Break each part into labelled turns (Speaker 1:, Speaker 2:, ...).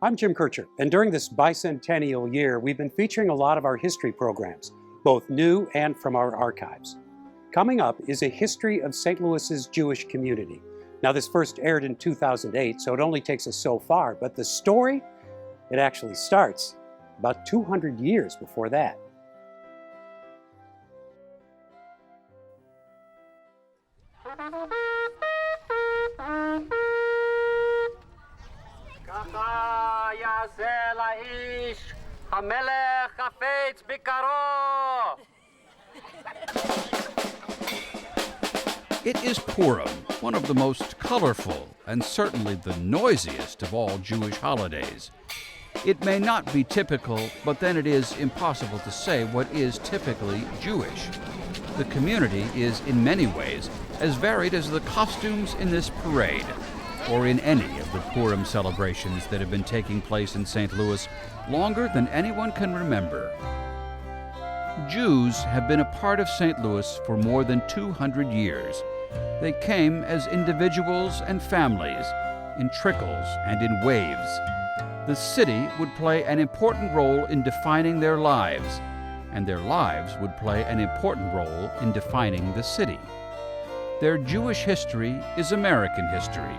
Speaker 1: I'm Jim Kircher, and during this bicentennial year, we've been featuring a lot of our history programs, both new and from our archives. Coming up is a history of St. Louis's Jewish community. Now, this first aired in 2008, so it only takes us so far, but the story, it actually starts about 200 years before that.
Speaker 2: It is Purim, one of the most colorful and certainly the noisiest of all Jewish holidays. It may not be typical, but then it is impossible to say what is typically Jewish. The community is, in many ways, as varied as the costumes in this parade, or in any of the Purim celebrations that have been taking place in St. Louis longer than anyone can remember. Jews have been a part of St. Louis for more than 200 years. They came as individuals and families, in trickles and in waves. The city would play an important role in defining their lives, and their lives would play an important role in defining the city. Their Jewish history is American history,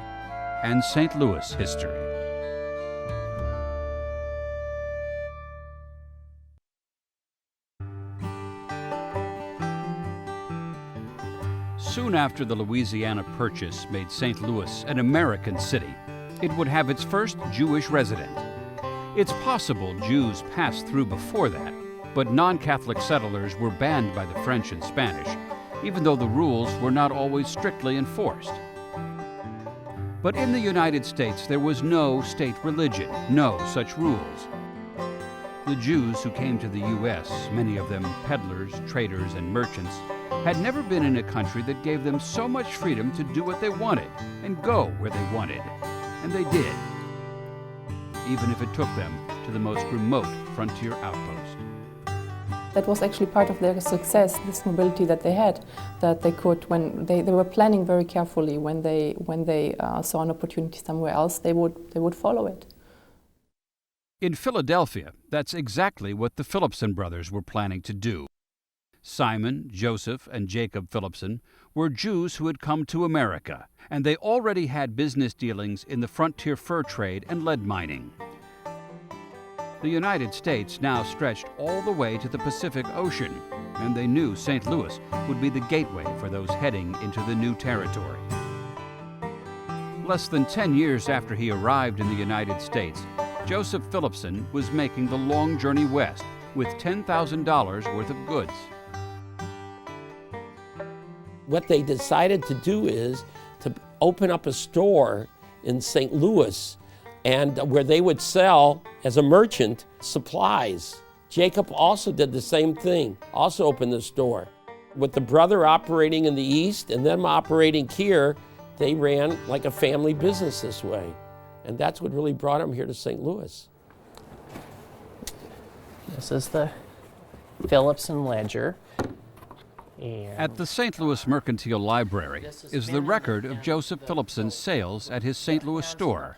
Speaker 2: and St. Louis history. Soon after the Louisiana Purchase made St. Louis an American city, it would have its first Jewish resident. It's possible Jews passed through before that, but non-Catholic settlers were banned by the French and Spanish, even though the rules were not always strictly enforced. But in the United States, there was no state religion, no such rules. The Jews who came to the U.S., many of them peddlers, traders, and merchants, had never been in a country that gave them so much freedom to do what they wanted and go where they wanted. And they did, even if it took them to the most remote frontier outpost.
Speaker 3: That was actually part of their success, this mobility that they had, that they could, when they were planning very carefully, when they saw an opportunity somewhere else, they would follow it.
Speaker 2: In Philadelphia, that's exactly what the Philipson brothers were planning to do. Simon, Joseph, and Jacob Philipson were Jews who had come to America, and they already had business dealings in the frontier fur trade and lead mining. The United States now stretched all the way to the Pacific Ocean, and they knew St. Louis would be the gateway for those heading into the new territory. Less than 10 years after he arrived in the United States, Joseph Philipson was making the long journey west with $10,000 worth of goods.
Speaker 4: What they decided to do is to open up a store in St. Louis, and where they would sell, as a merchant, supplies. Jacob also did the same thing, also opened the store. With the brother operating in the east and them operating here, they ran like a family business this way. And that's what really brought them here to St. Louis.
Speaker 5: This is the Philipson ledger.
Speaker 2: At the St. Louis Mercantile Library is the record of Joseph Philipson's sales at his St. Louis store.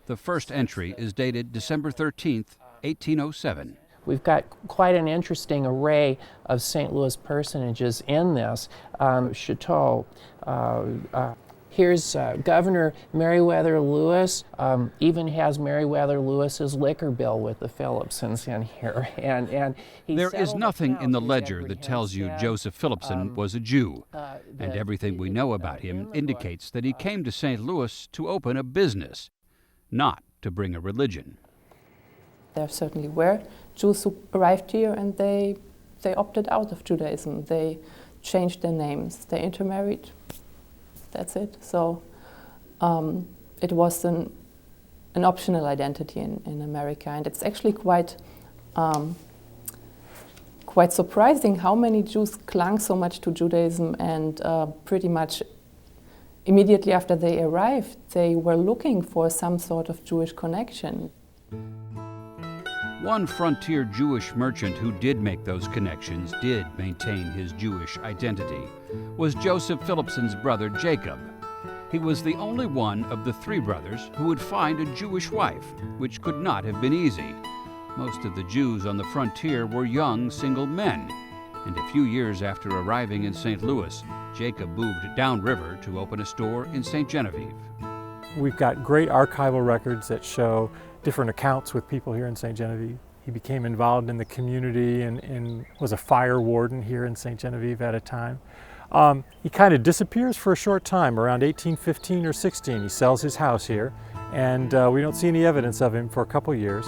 Speaker 2: The first entry is dated December 13th, 1807.
Speaker 5: We've got quite an interesting array of St. Louis personages in this. Chateau, here's Governor Meriwether Lewis, even has Meriwether Lewis's liquor bill with the Philipsons in here. And
Speaker 2: there is nothing in the ledger that tells you Joseph Philipson was a Jew, and everything we know about him indicates that he came to St. Louis to open a business, not to bring a religion.
Speaker 3: There certainly were Jews who arrived here and they opted out of Judaism. They changed their names, they intermarried. That's it. So it was an optional identity in America, and it's actually quite surprising how many Jews clung so much to Judaism, and pretty much immediately after they arrived, they were looking for some sort of Jewish connection.
Speaker 2: One frontier Jewish merchant who did make those connections, did maintain his Jewish identity, was Joseph Philipson's brother Jacob. He was the only one of the three brothers who would find a Jewish wife, which could not have been easy. Most of the Jews on the frontier were young, single men. And a few years after arriving in St. Louis, Jacob moved downriver to open a store in St. Genevieve.
Speaker 6: We've got great archival records that show different accounts with people here in St. Genevieve. He became involved in the community and was a fire warden here in St. Genevieve at a time. He kind of disappears for a short time, around 1815 or 16. He sells his house here, and we don't see any evidence of him for a couple years.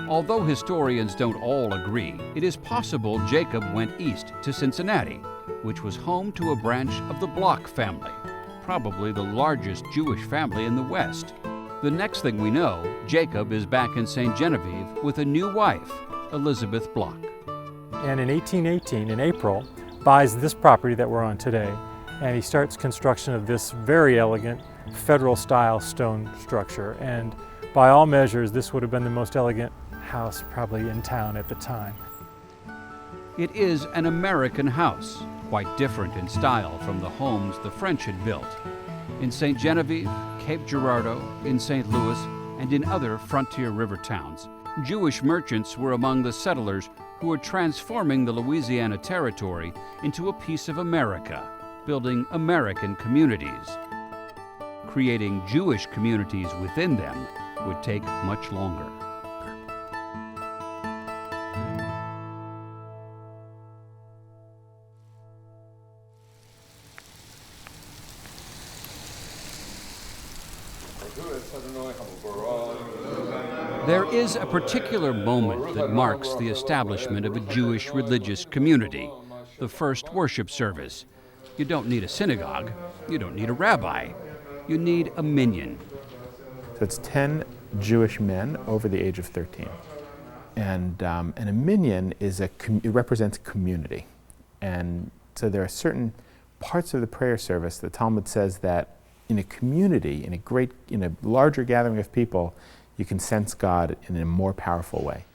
Speaker 2: Although historians don't all agree, it is possible Jacob went east to Cincinnati, which was home to a branch of the Bloch family, probably the largest Jewish family in the West. The next thing we know, Jacob is back in St. Genevieve with a new wife, Elizabeth Bloch.
Speaker 6: And in 1818, in April, buys this property that we're on today, and he starts construction of this very elegant federal-style stone structure. And by all measures, this would have been the most elegant house probably in town at the time.
Speaker 2: It is an American house, quite different in style from the homes the French had built. In St. Genevieve, Cape Girardeau, in St. Louis, and in other frontier river towns, Jewish merchants were among the settlers who were transforming the Louisiana Territory into a piece of America, building American communities. Creating Jewish communities within them would take much longer. There is a particular moment that marks the establishment of a Jewish religious community, the first worship service. You don't need a synagogue, you don't need a rabbi, you need a minyan.
Speaker 7: So it's 10 Jewish men over the age of 13. And a minyan is it represents community. And so there are certain parts of the prayer service, the Talmud says that in a community, in a larger gathering of people, you can sense God in a more powerful way.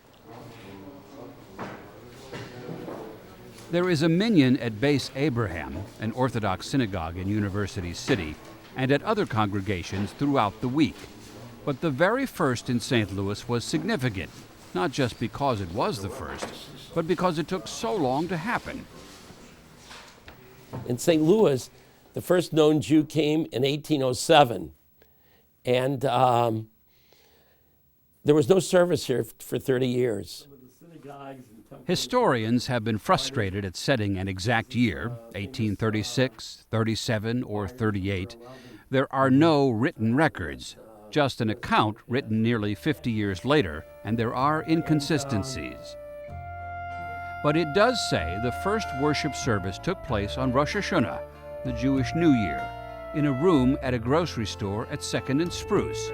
Speaker 2: There is a minyan at Beis Abraham, an Orthodox synagogue in University City, and at other congregations throughout the week. But the very first in St. Louis was significant, not just because it was the first, but because it took so long to happen.
Speaker 4: In St. Louis, the first known Jew came in 1807, and there was no service here for 30 years.
Speaker 2: Historians have been frustrated at setting an exact year, 1836, 37, or 38. There are no written records, just an account written nearly 50 years later, and there are inconsistencies. But it does say the first worship service took place on Rosh Hashanah, the Jewish New Year, in a room at a grocery store at 2nd and Spruce,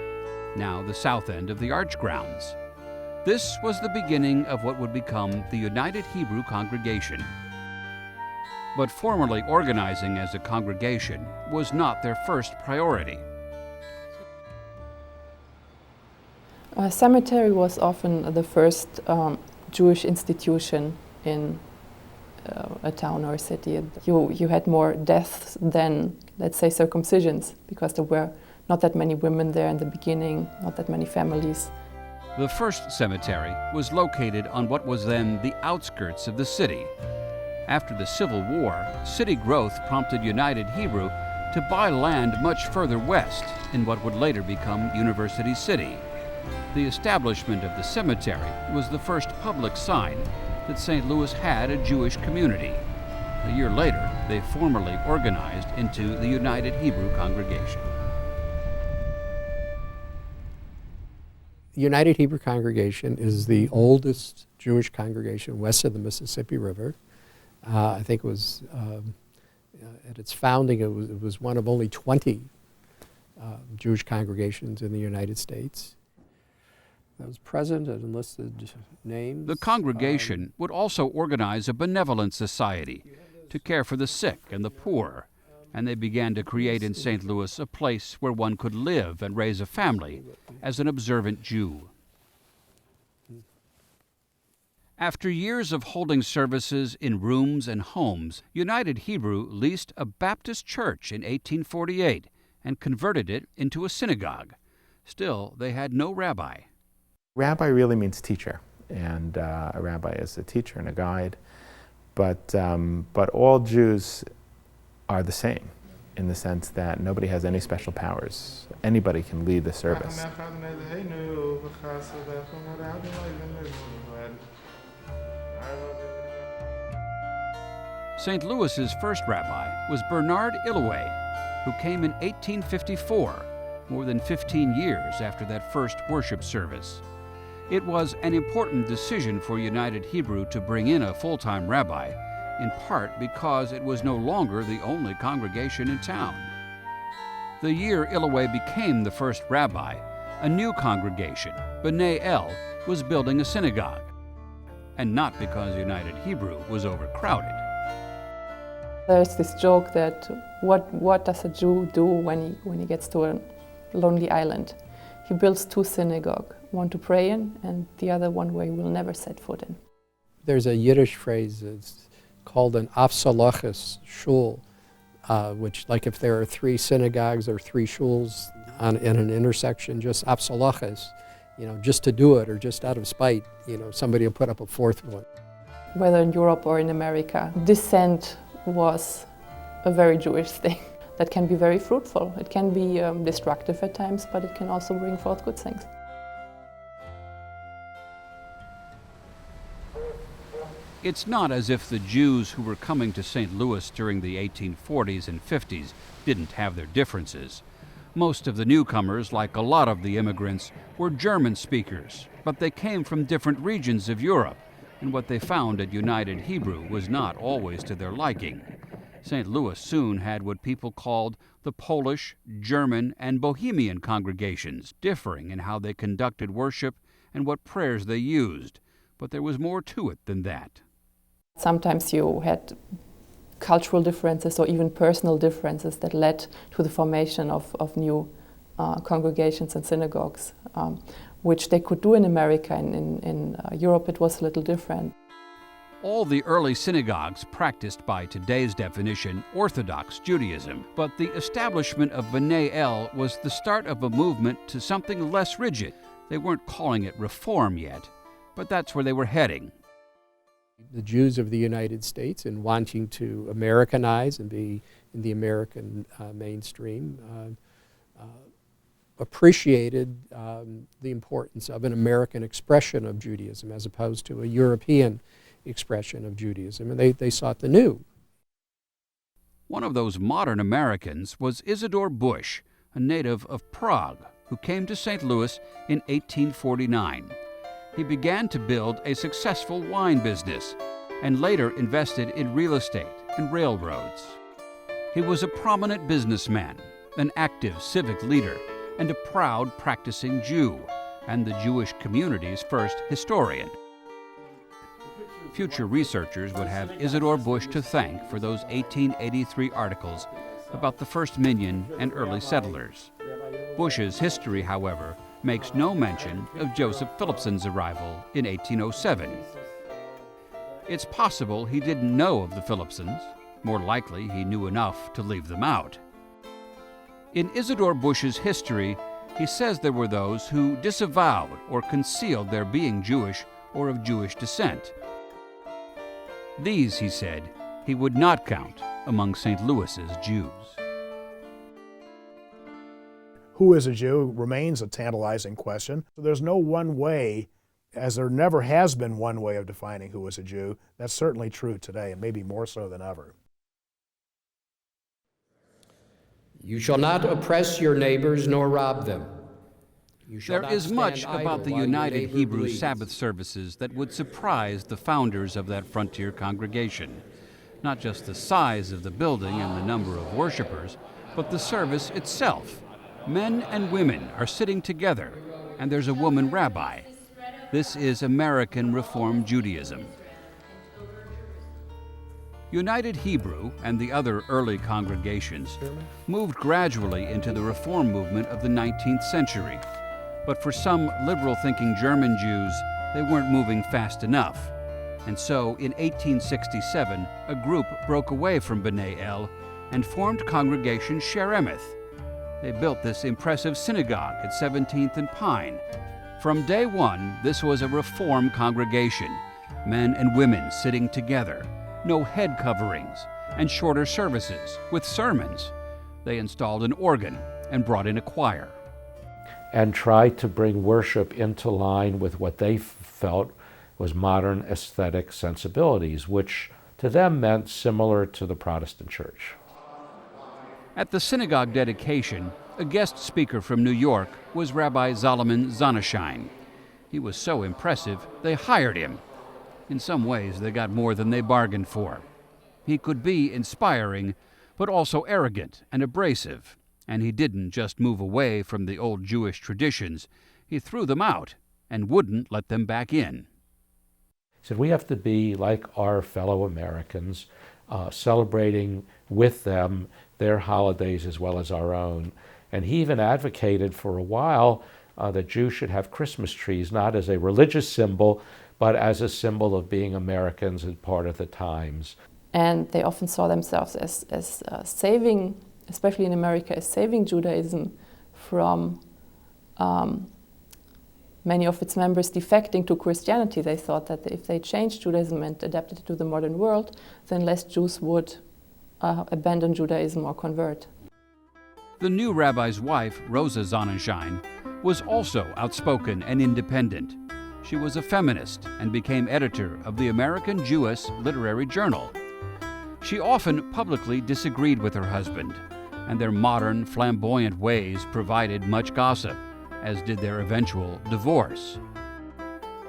Speaker 2: now the south end of the Arch Grounds. This was the beginning of what would become the United Hebrew Congregation. But formally organizing as a congregation was not their first priority.
Speaker 3: A cemetery was often the first Jewish institution in a town or a city. You had more deaths than, let's say, circumcisions, because there were not that many women there in the beginning, not that many families.
Speaker 2: The first cemetery was located on what was then the outskirts of the city. After the Civil War, city growth prompted United Hebrew to buy land much further west in what would later become University City. The establishment of the cemetery was the first public sign that St. Louis had a Jewish community. A year later, they formally organized into the United Hebrew Congregation.
Speaker 8: The United Hebrew Congregation is the oldest Jewish congregation west of the Mississippi River. I think it was, at its founding, it was one of only 20 Jewish congregations in the United States. That was present and enlisted names.
Speaker 2: The congregation would also organize a benevolent society to care for the sick and the poor, and they began to create in St. Louis a place where one could live and raise a family as an observant Jew. After years of holding services in rooms and homes, United Hebrew leased a Baptist church in 1848 and converted it into a synagogue. Still, they had no rabbi.
Speaker 7: Rabbi really means teacher, and a rabbi is a teacher and a guide. But all Jews are the same in the sense that nobody has any special powers. Anybody can lead the service.
Speaker 2: St. Louis's first rabbi was Bernard Illoway, who came in 1854, more than 15 years after that first worship service. It was an important decision for United Hebrew to bring in a full-time rabbi, in part because it was no longer the only congregation in town. The year Illoway became the first rabbi, a new congregation, B'nai El, was building a synagogue, and not because United Hebrew was overcrowded.
Speaker 3: There's this joke that what does a Jew do when he gets to a lonely island? He builds two synagogues, one to pray in and the other one where he will never set foot in.
Speaker 8: There's a Yiddish phrase that's called an afsalachas shul, which, like if there are three synagogues or three shuls in an intersection, just afsalachas, just to do it or just out of spite, somebody will put up a fourth one.
Speaker 3: Whether in Europe or in America, dissent was a very Jewish thing that can be very fruitful. It can be destructive at times, but it can also bring forth good things.
Speaker 2: It's not as if the Jews who were coming to St. Louis during the 1840s and 50s didn't have their differences. Most of the newcomers, like a lot of the immigrants, were German speakers, but they came from different regions of Europe, and what they found at United Hebrew was not always to their liking. St. Louis soon had what people called the Polish, German, and Bohemian congregations, differing in how they conducted worship and what prayers they used, but there was more to it than that.
Speaker 3: Sometimes you had cultural differences or even personal differences that led to the formation of new congregations and synagogues, which they could do in America. In Europe it was a little different.
Speaker 2: All the early synagogues practiced by today's definition Orthodox Judaism, but the establishment of B'nai El was the start of a movement to something less rigid. They weren't calling it Reform yet, but that's where they were heading.
Speaker 8: The Jews of the United States, in wanting to Americanize and be in the American mainstream, appreciated the importance of an American expression of Judaism as opposed to a European expression of Judaism, and they sought the new.
Speaker 2: One of those modern Americans was Isidore Bush, a native of Prague, who came to St. Louis in 1849. He began to build a successful wine business and later invested in real estate and railroads. He was a prominent businessman, an active civic leader, and a proud practicing Jew, and the Jewish community's first historian. Future researchers would have Isidore Bush to thank for those 1883 articles about the first Minyan and early settlers. Bush's history, however, makes no mention of Joseph Phillipson's arrival in 1807. It's possible he didn't know of the Phillipsons. More likely, he knew enough to leave them out. In Isidore Bush's history, he says there were those who disavowed or concealed their being Jewish or of Jewish descent. These, he said, he would not count among St. Louis's Jews.
Speaker 9: Who is a Jew remains a tantalizing question. So there's no one way, as there never has been one way of defining who is a Jew. That's certainly true today, and maybe more so than ever.
Speaker 8: You shall not oppress your neighbors nor rob them.
Speaker 2: There is much about the United Hebrew Sabbath services that would surprise the founders of that frontier congregation. Not just the size of the building and the number of worshipers, but the service itself. Men and women are sitting together, and there's a woman rabbi. This is American Reform Judaism. United Hebrew and the other early congregations moved gradually into the Reform movement of the 19th century. But for some liberal-thinking German Jews, they weren't moving fast enough. And so, in 1867, a group broke away from B'nai El and formed Congregation Sheremeth. They built this impressive synagogue at 17th and Pine. From day one, this was a Reform congregation, men and women sitting together, no head coverings, and shorter services with sermons. They installed an organ and brought in a choir.
Speaker 10: And tried to bring worship into line with what they felt was modern aesthetic sensibilities, which to them meant similar to the Protestant church.
Speaker 2: At the synagogue dedication, a guest speaker from New York was Rabbi Zalman Sonnenschein. He was so impressive, they hired him. In some ways, they got more than they bargained for. He could be inspiring, but also arrogant and abrasive. And he didn't just move away from the old Jewish traditions. He threw them out and wouldn't let them back in.
Speaker 10: He said, we have to be like our fellow Americans, celebrating with them their holidays as well as our own. And he even advocated for a while that Jews should have Christmas trees, not as a religious symbol, but as a symbol of being Americans and part of the times.
Speaker 3: And they often saw themselves as saving, especially in America, as saving Judaism from many of its members defecting to Christianity. They thought that if they changed Judaism and adapted it to the modern world, then less Jews would abandon Judaism or convert.
Speaker 2: The new rabbi's wife, Rosa Sonnenschein, was also outspoken and independent. She was a feminist and became editor of the American Jewess Literary Journal. She often publicly disagreed with her husband, and their modern, flamboyant ways provided much gossip, as did their eventual divorce.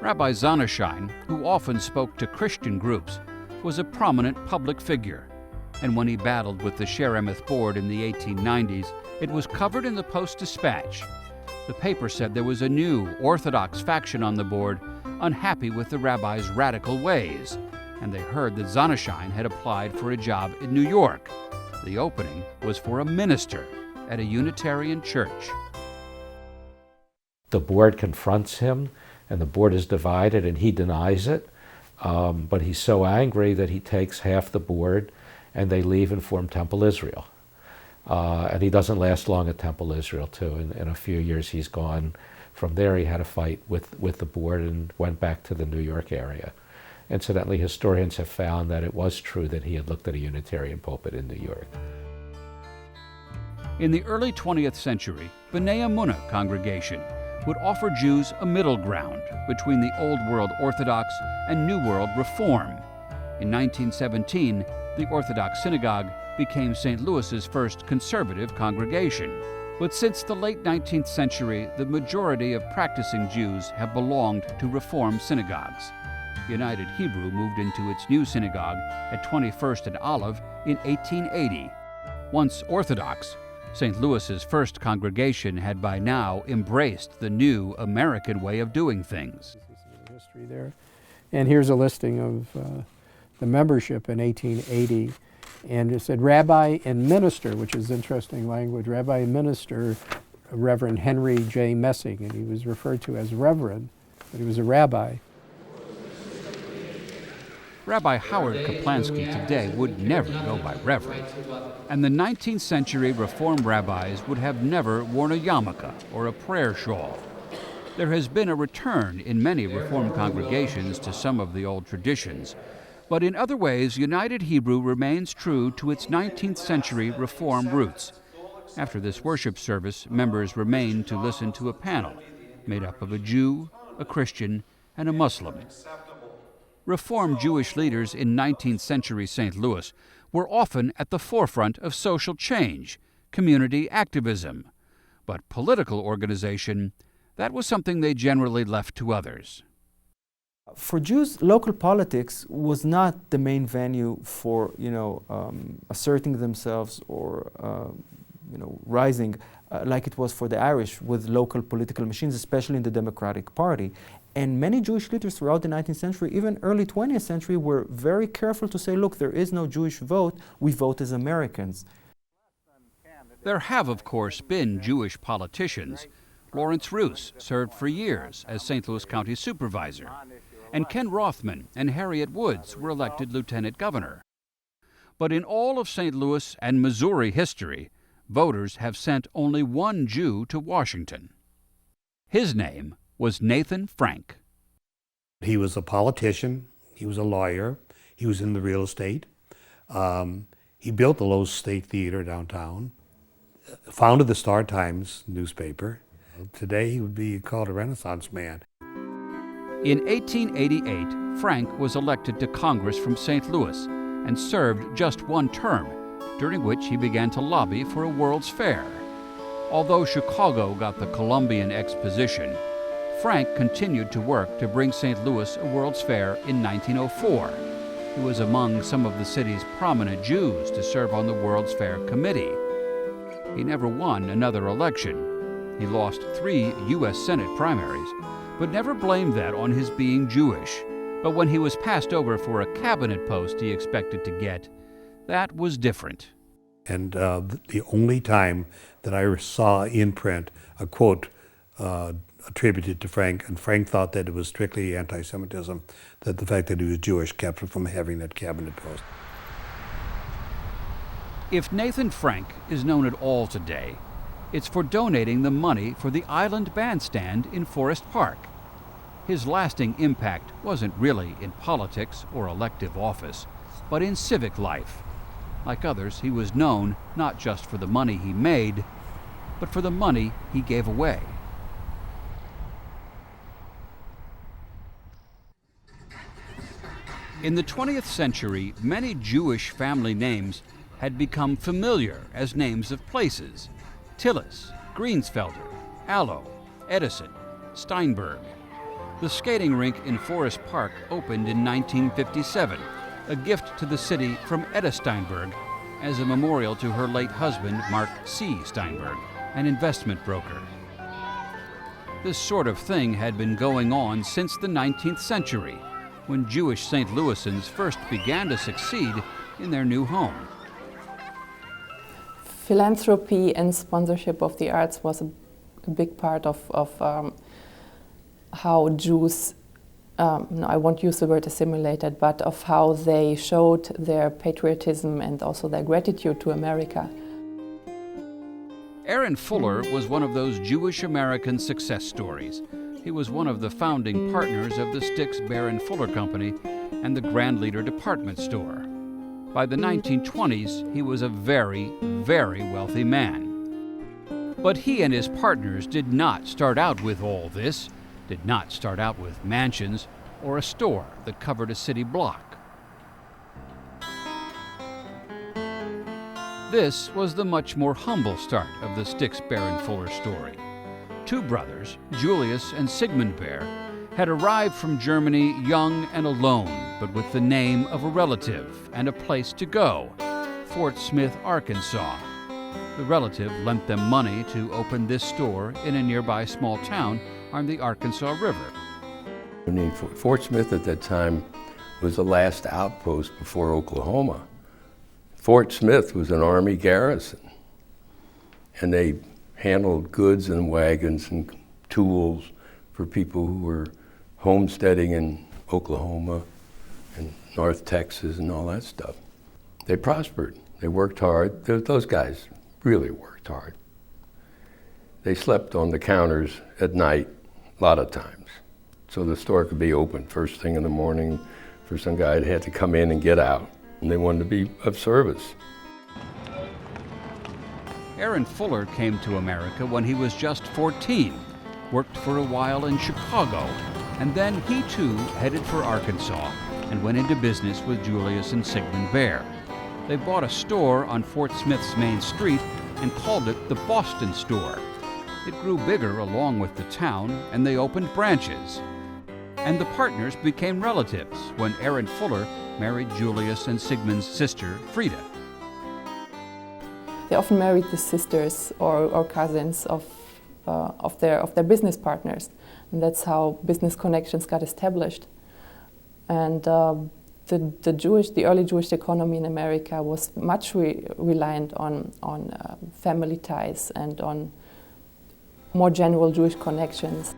Speaker 2: Rabbi Sonnenschein, who often spoke to Christian groups, was a prominent public figure, and when he battled with the Sheremeth board in the 1890s, it was covered in the Post-Dispatch. The paper said there was a new Orthodox faction on the board, unhappy with the rabbi's radical ways, and they heard that Sonnenschein had applied for a job in New York. The opening was for a minister at a Unitarian church.
Speaker 10: The board confronts him, and the board is divided, and he denies it. But he's so angry that he takes half the board, and they leave and form Temple Israel. And he doesn't last long at Temple Israel, too. In a few years, he's gone. From there, he had a fight with the board and went back to the New York area. Incidentally, historians have found that it was true that he had looked at a Unitarian pulpit in New York.
Speaker 2: In the early 20th century, B'nai Emunah congregation would offer Jews a middle ground between the Old World Orthodox and New World Reform. In 1917, the Orthodox Synagogue became St. Louis's first conservative congregation. But since the late 19th century, the majority of practicing Jews have belonged to Reform synagogues. United Hebrew moved into its new synagogue at 21st and Olive in 1880. Once Orthodox, St. Louis's first congregation had by now embraced the new American way of doing things.
Speaker 8: History there. And here's a listing of the membership in 1880. And it said Rabbi and Minister, which is interesting language, Rabbi and Minister, Reverend Henry J. Messing, and he was referred to as Reverend, but he was a rabbi.
Speaker 2: Rabbi Howard Kaplansky today would never go by Reverend, and the 19th century Reform rabbis would have never worn a yarmulke or a prayer shawl. There has been a return in many Reform congregations to some of the old traditions, but in other ways, United Hebrew remains true to its 19th century Reform roots. After this worship service, members remain to listen to a panel made up of a Jew, a Christian, and a Muslim. Reform Jewish leaders in 19th century St. Louis were often at the forefront of social change, community activism. But political organization, that was something they generally left to others.
Speaker 11: For Jews, local politics was not the main venue for, asserting themselves or, rising like it was for the Irish with local political machines, especially in the Democratic Party. And many Jewish leaders throughout the 19th century, even early 20th century, were very careful to say, look, there is no Jewish vote, we vote as Americans.
Speaker 2: There have, of course, been Jewish politicians. Lawrence Roos served for years as St. Louis County Supervisor. and Ken Rothman and Harriet Woods were elected lieutenant governor. But in all of St. Louis and Missouri history, voters have sent only one Jew to Washington. His name was Nathan Frank.
Speaker 12: He was a politician, he was a lawyer, he was in the real estate. He built the Lowe's State Theater downtown, founded the Star-Times newspaper. Today he would be called a Renaissance man.
Speaker 2: In 1888, Frank was elected to Congress from St. Louis and served just one term, during which he began to lobby for a World's Fair. Although Chicago got the Columbian Exposition, Frank continued to work to bring St. Louis a World's Fair in 1904. He was among some of the city's prominent Jews to serve on the World's Fair committee. He never won another election. He lost 3 U.S. Senate primaries, but never blamed that on his being Jewish. But when he was passed over for a cabinet post he expected to get, that was different.
Speaker 12: And the only time that I saw in print a quote attributed to Frank, and Frank thought that it was strictly anti-Semitism, that the fact that he was Jewish kept him from having that cabinet post.
Speaker 2: If Nathan Frank is known at all today, it's for donating the money for the Island Bandstand in Forest Park. His lasting impact wasn't really in politics or elective office, but in civic life. Like others, he was known not just for the money he made, but for the money he gave away. In the 20th century, many Jewish family names had become familiar as names of places: Tillis, Greensfelder, Allo, Edison, Steinberg. The skating rink in Forest Park opened in 1957, a gift to the city from Etta Steinberg as a memorial to her late husband, Mark C. Steinberg, an investment broker. This sort of thing had been going on since the 19th century, when Jewish St. Louisans first began to succeed in their new home.
Speaker 3: Philanthropy and sponsorship of the arts was a big part of how Jews, no, I won't use the word assimilated, but of how they showed their patriotism and also their gratitude to America.
Speaker 2: Aaron Fuller was one of those Jewish American success stories. He was one of the founding partners of the Stix Baron Fuller Company and the Grand Leader department store. By the 1920s, he was a very, very wealthy man. But he and his partners did not start out with all this, did not start out with mansions or a store that covered a city block. This was the much more humble start of the Stix Baron Fuller story. 2 brothers, Julius and Sigmund Baer, had arrived from Germany young and alone, but with the name of a relative and a place to go, Fort Smith, Arkansas. The relative lent them money to open this store in a nearby small town on the Arkansas River.
Speaker 13: I mean, Fort Smith at that time was the last outpost before Oklahoma. Fort Smith was an Army garrison, and they handled goods and wagons and tools for people who were homesteading in Oklahoma and North Texas and all that stuff. They prospered. They worked hard. Those guys really worked hard. They slept on the counters at night a lot of times, so the store could be open first thing in the morning for some guy that had to come in and get out, and they wanted to be of service.
Speaker 2: Aaron Fuller came to America when he was just 14, worked for a while in Chicago, and then he too headed for Arkansas and went into business with Julius and Sigmund Baer. They bought a store on Fort Smith's main street and called it the Boston Store. It grew bigger along with the town, and they opened branches. And the partners became relatives when Aaron Fuller married Julius and Sigmund's sister, Frida.
Speaker 3: They often married the sisters or cousins of their business partners, and that's how business connections got established. And the early Jewish economy in America was much reliant on family ties and on more general Jewish connections.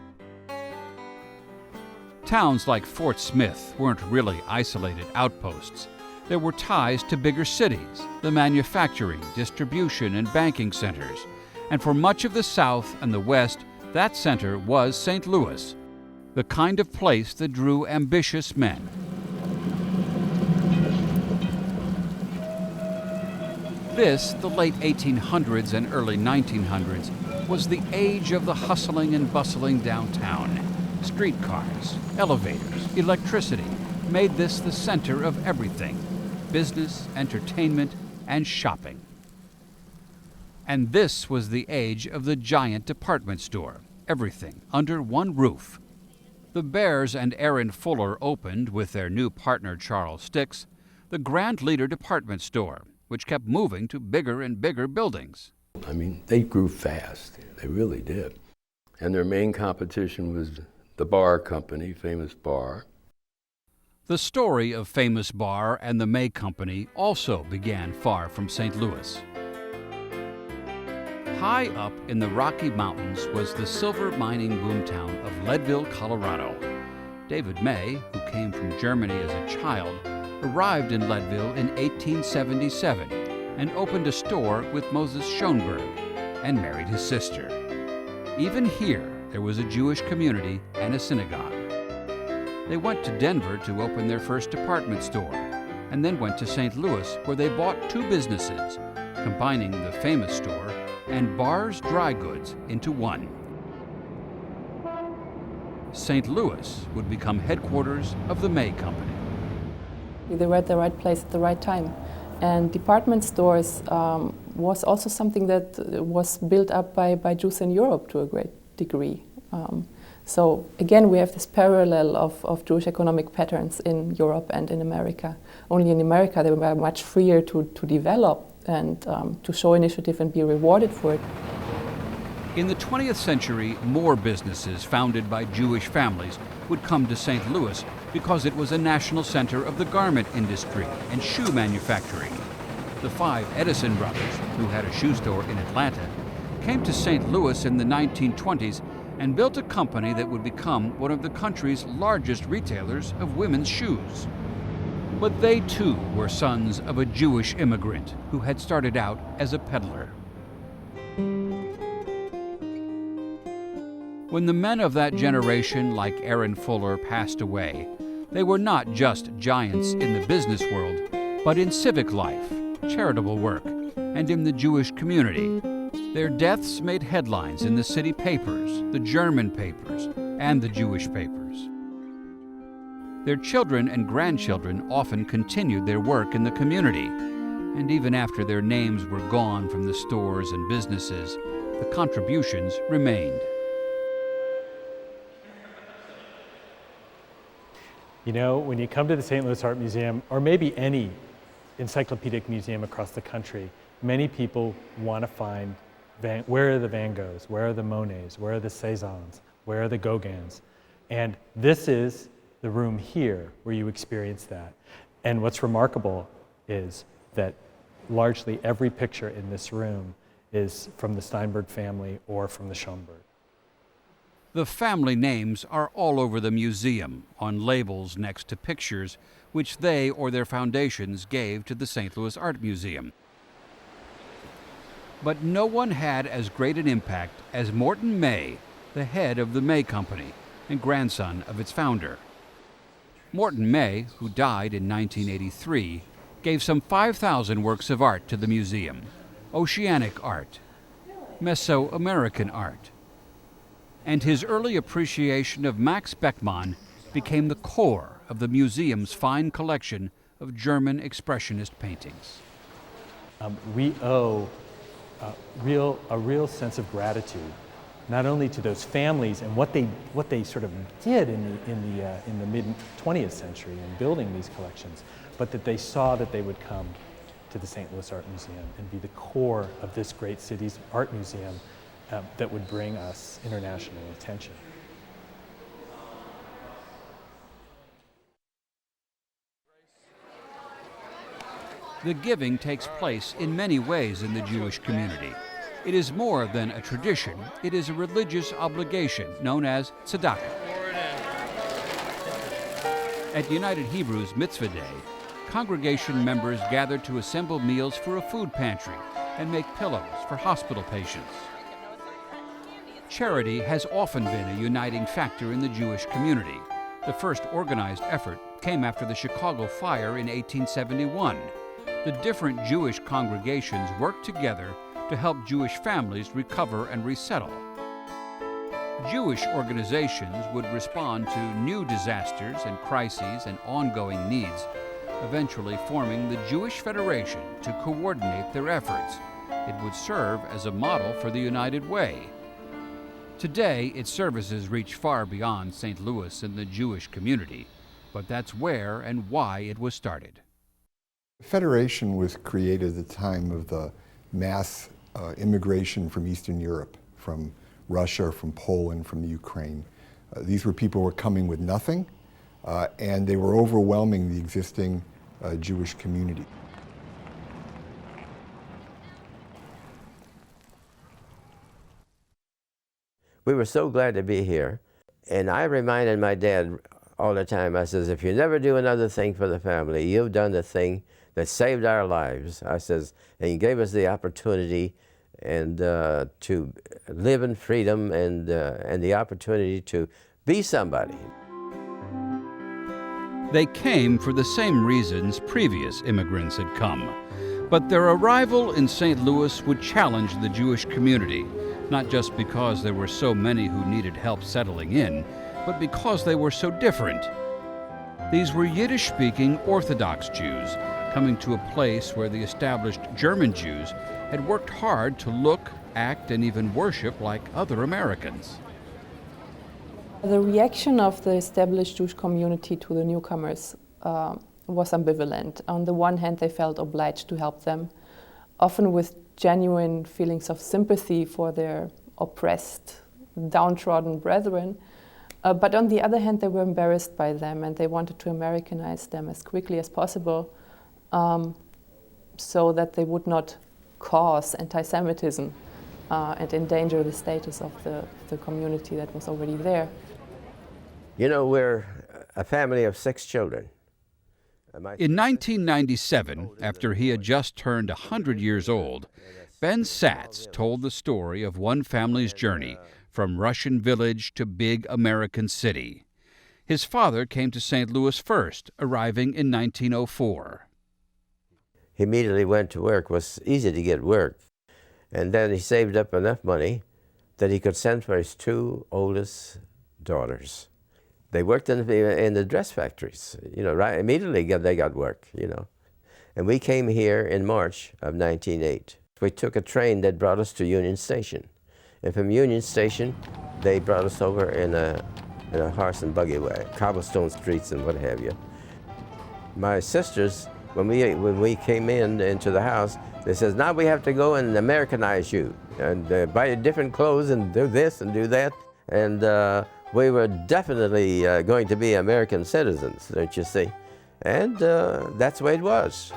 Speaker 2: Towns like Fort Smith weren't really isolated outposts. There were ties to bigger cities, the manufacturing, distribution, and banking centers. And for much of the South and the West, that center was St. Louis, the kind of place that drew ambitious men. This, the late 1800s and early 1900s, was the age of the hustling and bustling downtown. Streetcars, elevators, electricity made this the center of everything: business, entertainment, and shopping. And this was the age of the giant department store, everything under one roof. The Bears and Aaron Fuller opened, with their new partner Charles Stix, the Grand Leader department store, which kept moving to bigger and bigger buildings.
Speaker 13: I mean, they grew fast. They really did. And their main competition was the Bar Company, Famous Bar.
Speaker 2: The story of Famous Bar and the May Company also began far from St. Louis. High up in the Rocky Mountains was the silver mining boomtown of Leadville, Colorado. David May, who came from Germany as a child, arrived in Leadville in 1877 and opened a store with Moses Schoenberg and married his sister. Even here, there was a Jewish community and a synagogue. They went to Denver to open their first department store, and then went to St. Louis, where they bought two businesses, combining the Famous store and Bar's Dry Goods into one. St. Louis would become headquarters of the May Company.
Speaker 3: They were at the right place at the right time. And department stores was also something that was built up by Jews in Europe to a great degree. So again, we have this parallel of Jewish economic patterns in Europe and in America. Only in America they were much freer to develop and to show initiative and be rewarded for it.
Speaker 2: In the 20th century, more businesses founded by Jewish families would come to St. Louis because it was a national center of the garment industry and shoe manufacturing. The five Edison brothers, who had a shoe store in Atlanta, came to St. Louis in the 1920s and built a company that would become one of the country's largest retailers of women's shoes. But they too were sons of a Jewish immigrant who had started out as a peddler. When the men of that generation, like Aaron Fuller, passed away, they were not just giants in the business world, but in civic life, charitable work, and in the Jewish community. Their deaths made headlines in the city papers, the German papers, and the Jewish papers. Their children and grandchildren often continued their work in the community, and even after their names were gone from the stores and businesses, the contributions remained.
Speaker 6: You know, when you come to the St. Louis Art Museum, or maybe any encyclopedic museum across the country, many people want to find where are the Van Goghs, where are the Monets, where are the Cézannes, where are the Gauguins? And this is the room here where you experience that. And what's remarkable is that largely every picture in this room is from the Steinberg family or from the Schoenberg.
Speaker 2: The family names are all over the museum, on labels next to pictures which they or their foundations gave to the St. Louis Art Museum. But no one had as great an impact as Morton May, the head of the May Company and grandson of its founder. Morton May, who died in 1983, gave some 5,000 works of art to the museum: oceanic art, Mesoamerican art. And his early appreciation of Max Beckmann became the core of the museum's fine collection of German expressionist paintings.
Speaker 6: We owe a real sense of gratitude, not only to those families and what they sort of did in the mid 20th century in building these collections, but that they saw that they would come to the St. Louis Art Museum and be the core of this great city's art museum that would bring us international attention.
Speaker 2: The giving takes place in many ways in the Jewish community. It is more than a tradition, it is a religious obligation known as tzedakah. At United Hebrew's Mitzvah Day, congregation members gather to assemble meals for a food pantry and make pillows for hospital patients. Charity has often been a uniting factor in the Jewish community. The first organized effort came after the Chicago fire in 1871. The different Jewish congregations worked together to help Jewish families recover and resettle. Jewish organizations would respond to new disasters and crises and ongoing needs, eventually forming the Jewish Federation to coordinate their efforts. It would serve as a model for the United Way. Today, its services reach far beyond St. Louis and the Jewish community, but that's where and why it was started.
Speaker 14: The Federation was created at the time of the mass immigration from Eastern Europe, from Russia, from Poland, from the Ukraine. These were people who were coming with nothing, and they were overwhelming the existing Jewish community.
Speaker 15: We were so glad to be here, and I reminded my dad all the time, I says, if you never do another thing for the family, you've done the thing that saved our lives. I says, and he gave us the opportunity and to live in freedom and the opportunity to be somebody.
Speaker 2: They came for the same reasons previous immigrants had come, but their arrival in St. Louis would challenge the Jewish community, not just because there were so many who needed help settling in, but because they were so different. These were Yiddish-speaking Orthodox Jews coming to a place where the established German Jews had worked hard to look, act, and even worship like other Americans.
Speaker 3: The reaction of the established Jewish community to the newcomers was ambivalent. On the one hand, they felt obliged to help them, often with genuine feelings of sympathy for their oppressed, downtrodden brethren. But on the other hand, they were embarrassed by them and they wanted to Americanize them as quickly as possible so that they would not cause anti-Semitism and endanger the status of the community that was already there.
Speaker 15: You know, we're a family of 6 children.
Speaker 2: In 1997, after he had just turned 100 years old, Ben Satz told the story of one family's journey from Russian village to big American city. His father came to St. Louis first, arriving in 1904.
Speaker 15: He immediately went to work. It was easy to get work. And then he saved up enough money that he could send for his 2 oldest daughters. They worked in the dress factories, you know, right immediately they got work, you know. And we came here in March of 1908. We took a train that brought us to Union Station. And from Union Station, they brought us over in a horse and buggy way, cobblestone streets and what have you. My sisters, when we came into the house, they says, now we have to go and Americanize you and buy different clothes and do this and do that. And we were definitely going to be American citizens, don't you see? And that's the way it was.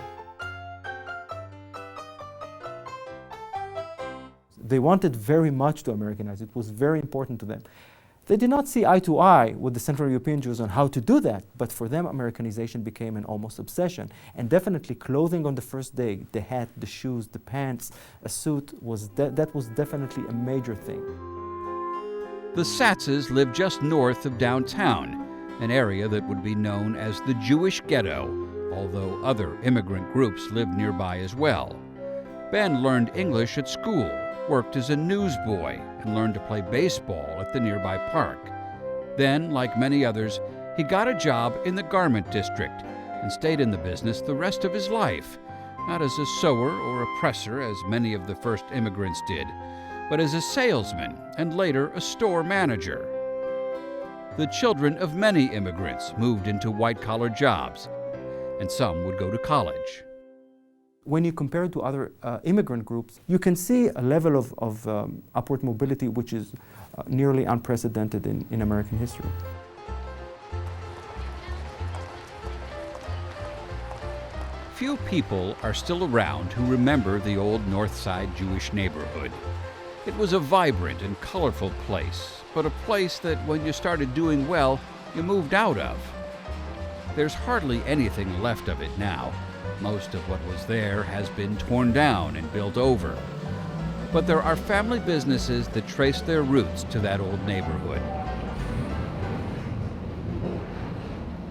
Speaker 11: They wanted very much to Americanize. It was very important to them. They did not see eye to eye with the Central European Jews on how to do that, but for them Americanization became an almost obsession. And definitely clothing on the first day, the hat, the shoes, the pants, a suit, that was definitely a major thing.
Speaker 2: The Satzes lived just north of downtown, an area that would be known as the Jewish Ghetto, although other immigrant groups lived nearby as well. Ben learned English at school, worked as a newsboy, and learned to play baseball at the nearby park. Then, like many others, he got a job in the garment district and stayed in the business the rest of his life, not as a sewer or a presser as many of the first immigrants did, but as a salesman and later a store manager. The children of many immigrants moved into white-collar jobs, and some would go to college.
Speaker 11: When you compare it to other immigrant groups, you can see a level of upward mobility which is nearly unprecedented in American history.
Speaker 2: Few people are still around who remember the old North Side Jewish neighborhood. It was a vibrant and colorful place, but a place that when you started doing well, you moved out of. There's hardly anything left of it now. Most of what was there has been torn down and built over. But there are family businesses that trace their roots to that old neighborhood.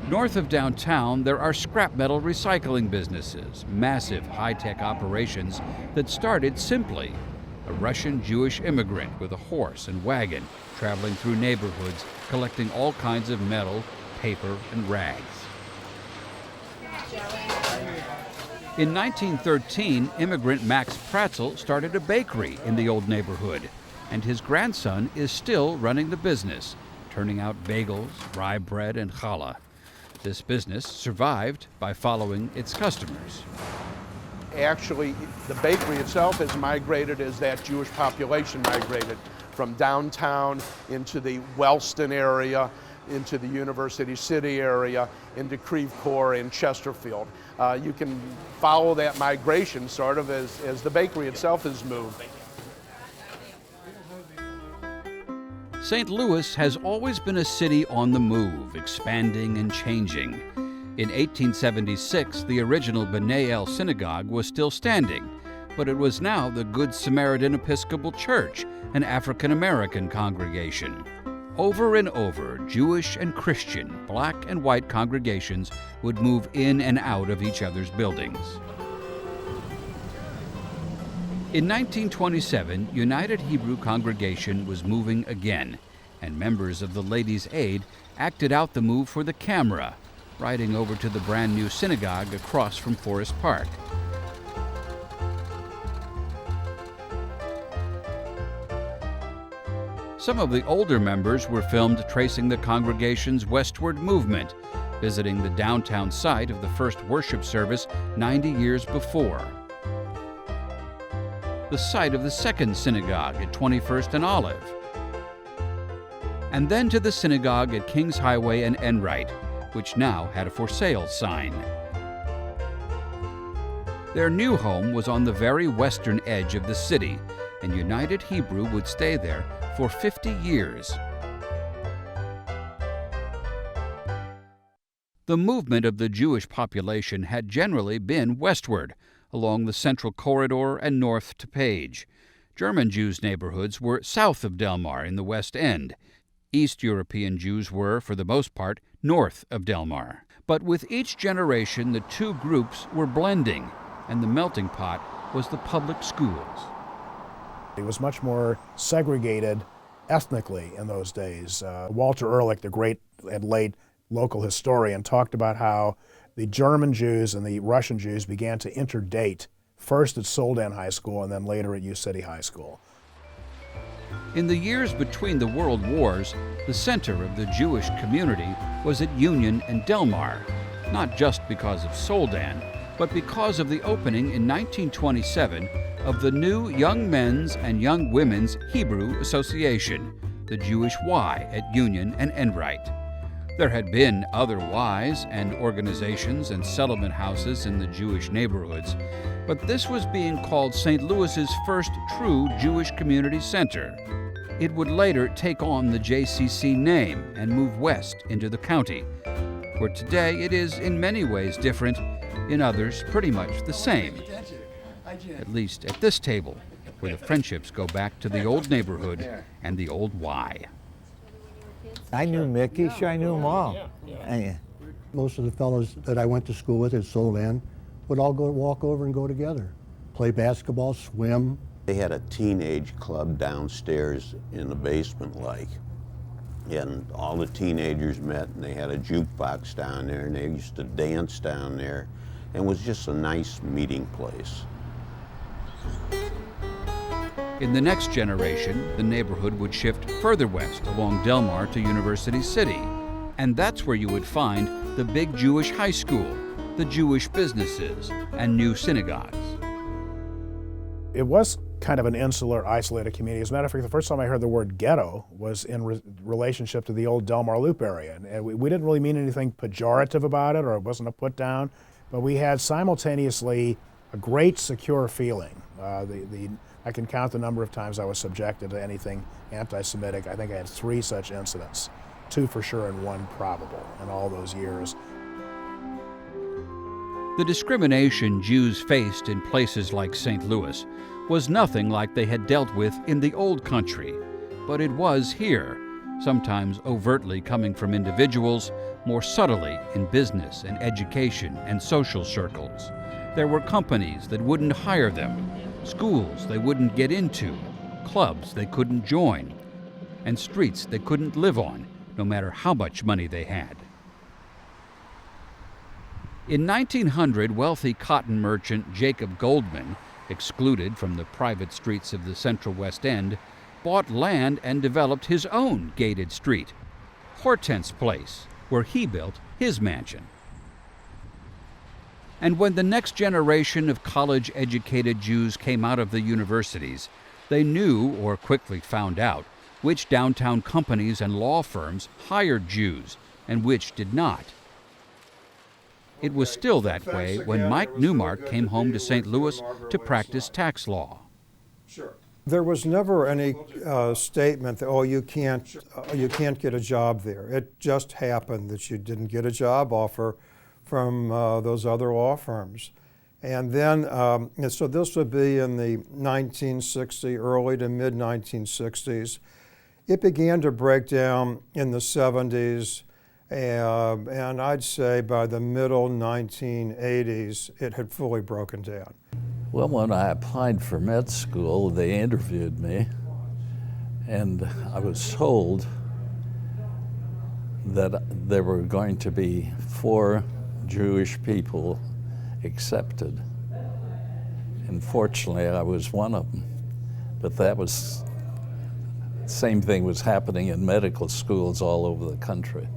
Speaker 2: North of downtown, there are scrap metal recycling businesses, massive high-tech operations that started simply. A Russian Jewish immigrant with a horse and wagon traveling through neighborhoods collecting all kinds of metal, paper, and rags. In 1913, immigrant Max Pratzel started a bakery in the old neighborhood, and his grandson is still running the business, turning out bagels, rye bread, and challah. This business survived by following its customers.
Speaker 16: Actually, the bakery itself has migrated as that Jewish population migrated from downtown into the Wellston area, into the University City area, into Creve Coeur and Chesterfield. You can follow that migration sort of as the bakery itself has moved.
Speaker 2: St. Louis has always been a city on the move, expanding and changing. In 1876, the original B'nai El synagogue was still standing, but it was now the Good Samaritan Episcopal Church, an African-American congregation. Over and over, Jewish and Christian, black and white congregations would move in and out of each other's buildings. In 1927, United Hebrew Congregation was moving again, and members of the Ladies' Aid acted out the move for the camera, riding over to the brand new synagogue across from Forest Park. Some of the older members were filmed tracing the congregation's Westward movement, visiting the downtown site of the first worship service 90 years before. The site of the second synagogue at 21st and Olive, and then to the synagogue at Kings Highway and Enright, which now had a for sale sign. Their new home was on the very western edge of the city, and United Hebrew would stay there for 50 years. The movement of the Jewish population had generally been westward, along the Central Corridor and north to Page. German Jews' neighborhoods were south of Delmar in the West End. East European Jews were, for the most part, north of Delmar. But with each generation, the two groups were blending, and the melting pot was the public schools.
Speaker 9: It was much more segregated ethnically in those days. Walter Ehrlich, the great and late local historian, talked about how the German Jews and the Russian Jews began to interdate, first at Soldan High School and then later at U City High School.
Speaker 2: In the years between the World Wars, the center of the Jewish community was at Union and Delmar, not just because of Soldan, but because of the opening in 1927 of the new Young Men's and Young Women's Hebrew Association, the Jewish Y at Union and Enright. There had been other Ys and organizations and settlement houses in the Jewish neighborhoods, but this was being called St. Louis's first true Jewish community center. It would later take on the JCC name and move west into the county, where today it is in many ways different, in others pretty much the same. At least at this table, where the friendships go back to the old neighborhood and the old Y.
Speaker 17: I knew Mickey, sure I knew them all. And most of the fellows that I went to school with at Soldan would all go walk over and go together, play basketball, swim.
Speaker 18: They had a teenage club downstairs in the basement and all the teenagers met and they had a jukebox down there and they used to dance down there and it was just a nice meeting place.
Speaker 2: In the next generation, the neighborhood would shift further west along Delmar to University City. And that's where you would find the big Jewish high school, the Jewish businesses, and new synagogues.
Speaker 9: It was kind of an insular, isolated community. As a matter of fact, the first time I heard the word ghetto was in relationship to the old Delmar Loop area. And we didn't really mean anything pejorative about it, or it wasn't a put down, but we had simultaneously a great secure feeling. I can count the number of times I was subjected to anything anti-Semitic. I think I had 3 such incidents, 2 for sure and 1 probable in all those years.
Speaker 2: The discrimination Jews faced in places like St. Louis was nothing like they had dealt with in the old country, but it was here, sometimes overtly coming from individuals, more subtly in business and education and social circles. There were companies that wouldn't hire them, schools they wouldn't get into, clubs they couldn't join, and streets they couldn't live on, no matter how much money they had. In 1900, wealthy cotton merchant Jacob Goldman, excluded from the private streets of the Central West End, bought land and developed his own gated street, Hortense Place, where he built his mansion. And when the next generation of college-educated Jews came out of the universities, they knew, or quickly found out, which downtown companies and law firms hired Jews and which did not. It was still that way when Mike Newmark came home to St. Louis to practice tax law.
Speaker 19: There was never any statement that, oh, you can't get a job there. It just happened that you didn't get a job offer from those other law firms. And then, so this would be in the 1960s, early to mid-1960s. It began to break down in the 70s, and I'd say by the middle 1980s, it had fully broken down.
Speaker 20: Well, when I applied for med school, they interviewed me, and I was told that there were going to be 4 Jewish people accepted. And fortunately, I was one of them. But that was, same thing was happening in medical schools all over the country.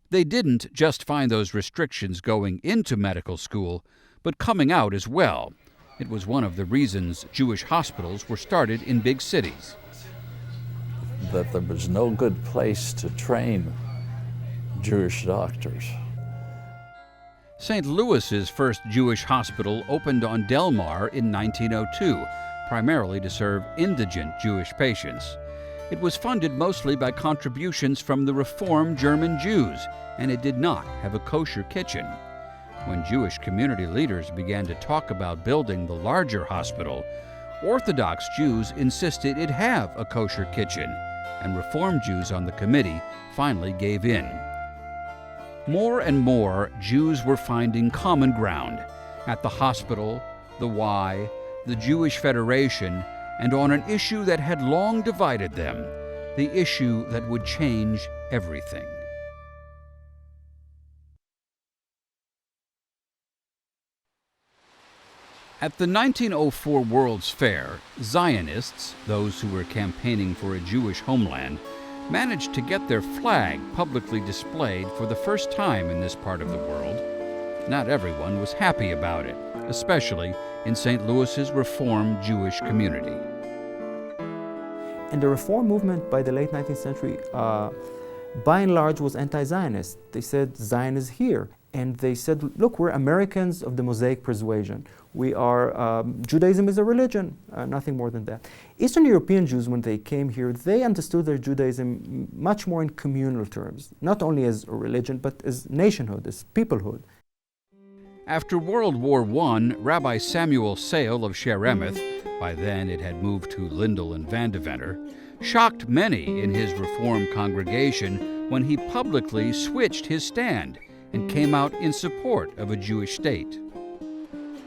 Speaker 2: They didn't just find those restrictions going into medical school, but coming out as well. It was one of the reasons Jewish hospitals were started in big cities.
Speaker 20: That there was no good place to train Jewish doctors.
Speaker 2: St. Louis's first Jewish hospital opened on Del Mar in 1902, primarily to serve indigent Jewish patients. It was funded mostly by contributions from the Reform German Jews, and it did not have a kosher kitchen. When Jewish community leaders began to talk about building the larger hospital, Orthodox Jews insisted it have a kosher kitchen, and Reform Jews on the committee finally gave in. More and more, Jews were finding common ground at the hospital, the Y, the Jewish Federation, and on an issue that had long divided them, the issue that would change everything. At the 1904 World's Fair, Zionists, those who were campaigning for a Jewish homeland, managed to get their flag publicly displayed for the first time in this part of the world. Not everyone was happy about it, especially in St. Louis's Reform Jewish community.
Speaker 11: And the Reform movement by the late 19th century, by and large, was anti-Zionist. They said Zion is here. And they said, look, we're Americans of the Mosaic persuasion. We are, Judaism is a religion, nothing more than that. Eastern European Jews, when they came here, they understood their Judaism much more in communal terms, not only as a religion, but as nationhood, as peoplehood.
Speaker 2: After World War I, Rabbi Samuel Sale of Sheremetz, by then it had moved to Lindell and Vandeventer, shocked many in his Reform congregation when he publicly switched his stand and came out in support of a Jewish state.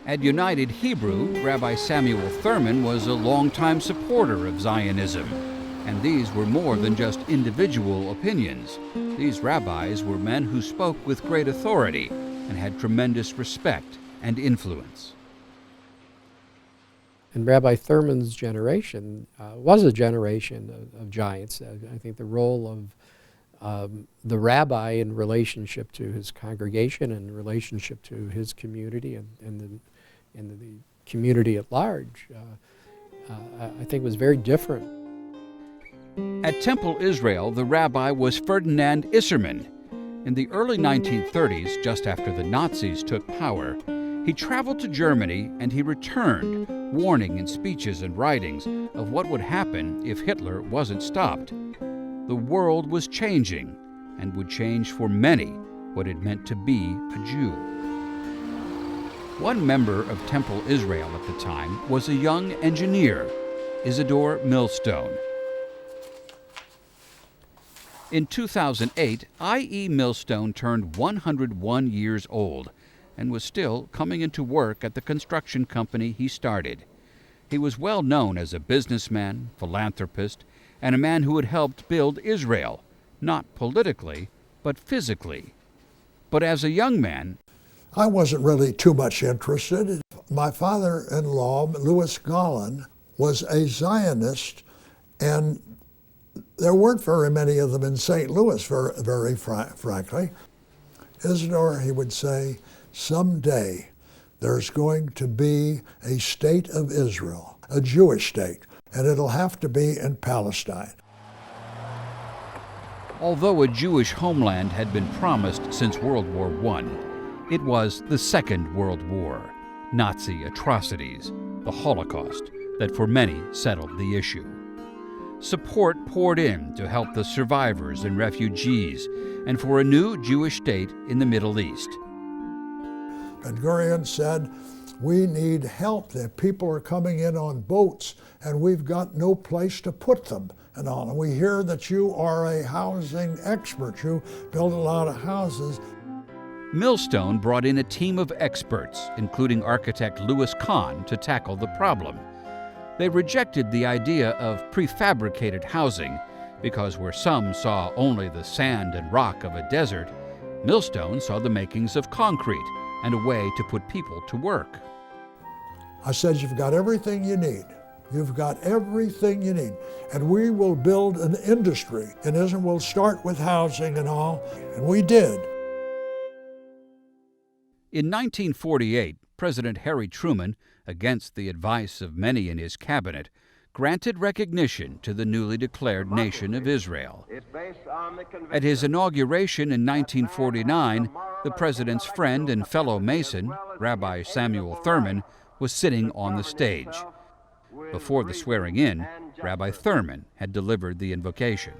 Speaker 2: At United Hebrew, Rabbi Samuel Thurman was a longtime supporter of Zionism, and these were more than just individual opinions. These rabbis were men who spoke with great authority and had tremendous respect and influence.
Speaker 8: And Rabbi Thurman's generation was a generation of giants. I think the role of the rabbi in relationship to his congregation and in relationship to his community and the community at large, I think was very different.
Speaker 2: At Temple Israel, the rabbi was Ferdinand Isserman. In the early 1930s, just after the Nazis took power, he traveled to Germany and he returned, warning in speeches and writings of what would happen if Hitler wasn't stopped. The world was changing, and would change for many what it meant to be a Jew. One member of Temple Israel at the time was a young engineer, Isidore Millstone. In 2008, I.E. Millstone turned 101 years old and was still coming into work at the construction company he started. He was well known as a businessman, philanthropist, and a man who had helped build Israel, not politically, but physically. But as a young man,
Speaker 21: I wasn't really too much interested. My father-in-law, Louis Golan, was a Zionist, and there weren't very many of them in St. Louis, very frankly. Isidore, he would say, someday there's going to be a state of Israel, a Jewish state, and it'll have to be in Palestine.
Speaker 2: although a Jewish homeland had been promised since World War I, it was the Second World War, Nazi atrocities, the Holocaust, that for many settled the issue. Support poured in to help the survivors and refugees and for a new Jewish state in the Middle East.
Speaker 21: Ben-Gurion said, we need help. The people are coming in on boats and we've got no place to put them and all. And we hear that you are a housing expert. You build a lot of houses.
Speaker 2: Millstone brought in a team of experts, including architect Louis Kahn, to tackle the problem. They rejected the idea of prefabricated housing because where some saw only the sand and rock of a desert, Millstone saw the makings of concrete and a way to put people to work.
Speaker 21: I said, you've got everything you need. You've got everything you need. And we will build an industry in Israel. We'll start with housing and all. And we did.
Speaker 2: In 1948, President Harry Truman, against the advice of many in his cabinet, granted recognition to the newly declared nation of Israel. At his inauguration in 1949, the president's friend and fellow Mason, Rabbi Samuel Thurman, was sitting on the stage. Before the swearing in, Rabbi Thurman had delivered the invocation.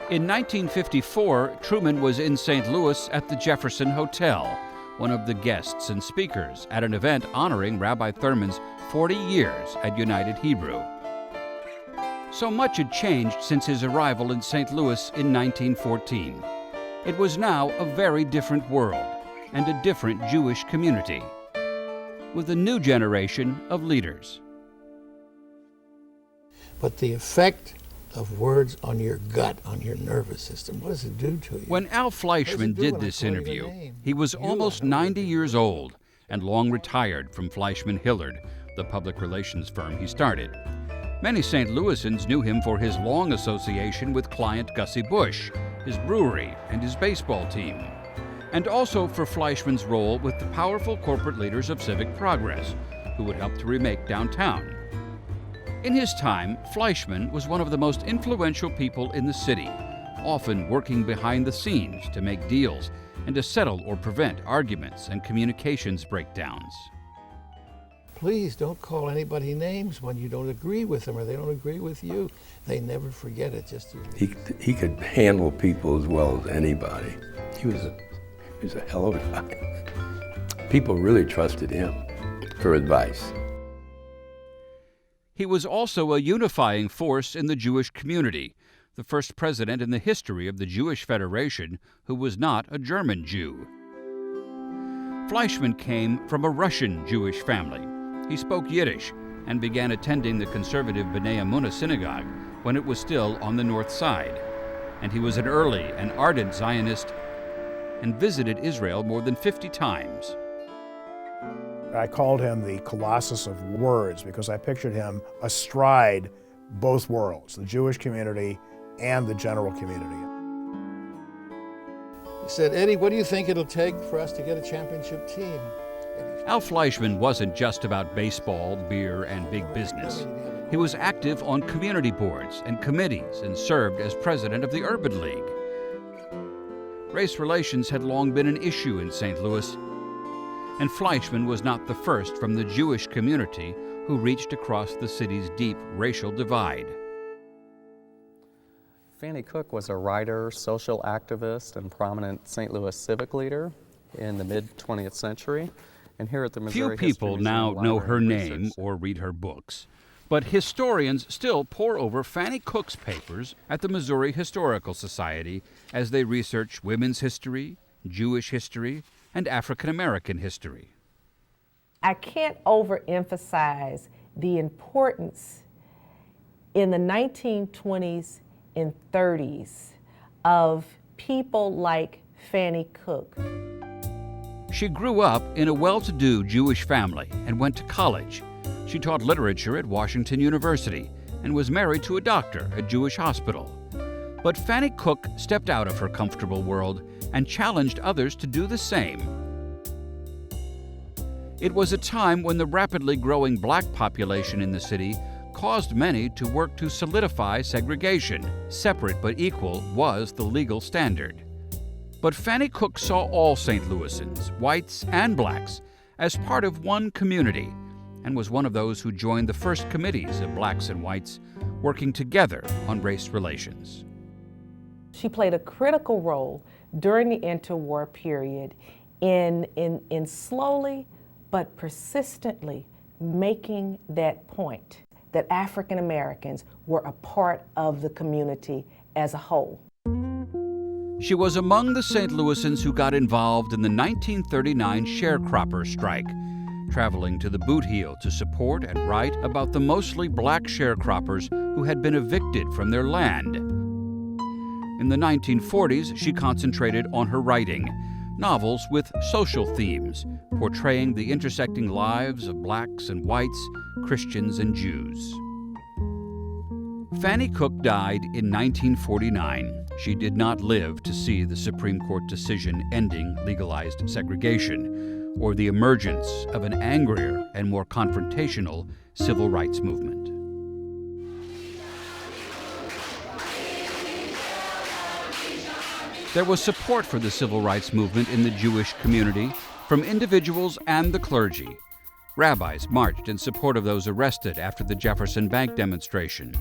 Speaker 2: In 1954, Truman was in St. Louis at the Jefferson Hotel, one of the guests and speakers at an event honoring Rabbi Thurman's 40 years at United Hebrew. So much had changed since his arrival in St. Louis in 1914. It was now a very different world and a different Jewish community, with a new generation of leaders.
Speaker 17: But the effect of words on your gut, on your nervous system, what does it do to you?
Speaker 2: When Al Fleischman did this interview, he was almost 90 years old and long retired from Fleischman Hillard, the public relations firm he started. Many St. Louisans knew him for his long association with client Gussie Bush, his brewery, and his baseball team, and also for Fleischman's role with the powerful corporate leaders of Civic Progress, who would help to remake downtown. In his time, Fleischman was one of the most influential people in the city, often working behind the scenes to make deals and to settle or prevent arguments and communications breakdowns.
Speaker 17: Please don't call anybody names when you don't agree with them or they don't agree with you. They never forget it.
Speaker 13: He could handle people as well as anybody. He was a hell of a guy. People really trusted him for advice.
Speaker 2: He was also a unifying force in the Jewish community, the first president in the history of the Jewish Federation who was not a German Jew. Fleischman came from a Russian Jewish family. He spoke Yiddish and began attending the conservative B'nai Emunah synagogue when it was still on the north side. And he was an early and ardent Zionist and visited Israel more than 50 times.
Speaker 9: I called him the Colossus of Words because I pictured him astride both worlds, the Jewish community and the general community.
Speaker 17: He said, Eddie, what do you think it'll take for us to get a championship team?
Speaker 2: Al Fleischman wasn't just about baseball, beer, and big business. He was active on community boards and committees and served as president of the Urban League. Race relations had long been an issue in St. Louis, and Fleischman was not the first from the Jewish community who reached across the city's deep racial divide.
Speaker 1: Fanny Cook was a writer, social activist, and prominent St. Louis civic leader in the mid-20th century. And here at the Missouri
Speaker 2: Few people
Speaker 1: History
Speaker 2: now
Speaker 1: Museum
Speaker 2: know
Speaker 1: Library
Speaker 2: her
Speaker 1: and
Speaker 2: name
Speaker 1: Research
Speaker 2: or read her books, but historians still pore over Fanny Cook's papers at the Missouri Historical Society as they research women's history, Jewish history, and African American history.
Speaker 22: I can't overemphasize the importance in the 1920s and 30s of people like Fanny Cook.
Speaker 2: She grew up in a well-to-do Jewish family and went to college. She taught literature at Washington University and was married to a doctor at Jewish Hospital. But Fanny Cook stepped out of her comfortable world and challenged others to do the same. It was a time when the rapidly growing black population in the city caused many to work to solidify segregation. Separate but equal was the legal standard. But Fanny Cook saw all St. Louisans, whites and blacks, as part of one community, and was one of those who joined the first committees of blacks and whites working together on race relations.
Speaker 22: She played a critical role during the interwar period in slowly but persistently making that point that African Americans were a part of the community as a whole.
Speaker 2: She was among the St. Louisans who got involved in the 1939 sharecropper strike, traveling to the Boot Heel to support and write about the mostly black sharecroppers who had been evicted from their land. In the 1940s, she concentrated on her writing, novels with social themes, portraying the intersecting lives of blacks and whites, Christians and Jews. Fanny Cook died in 1949. She did not live to see the Supreme Court decision ending legalized segregation, or the emergence of an angrier and more confrontational civil rights movement. There was support for the civil rights movement in the Jewish community from individuals and the clergy. Rabbis marched in support of those arrested after the Jefferson Bank demonstration.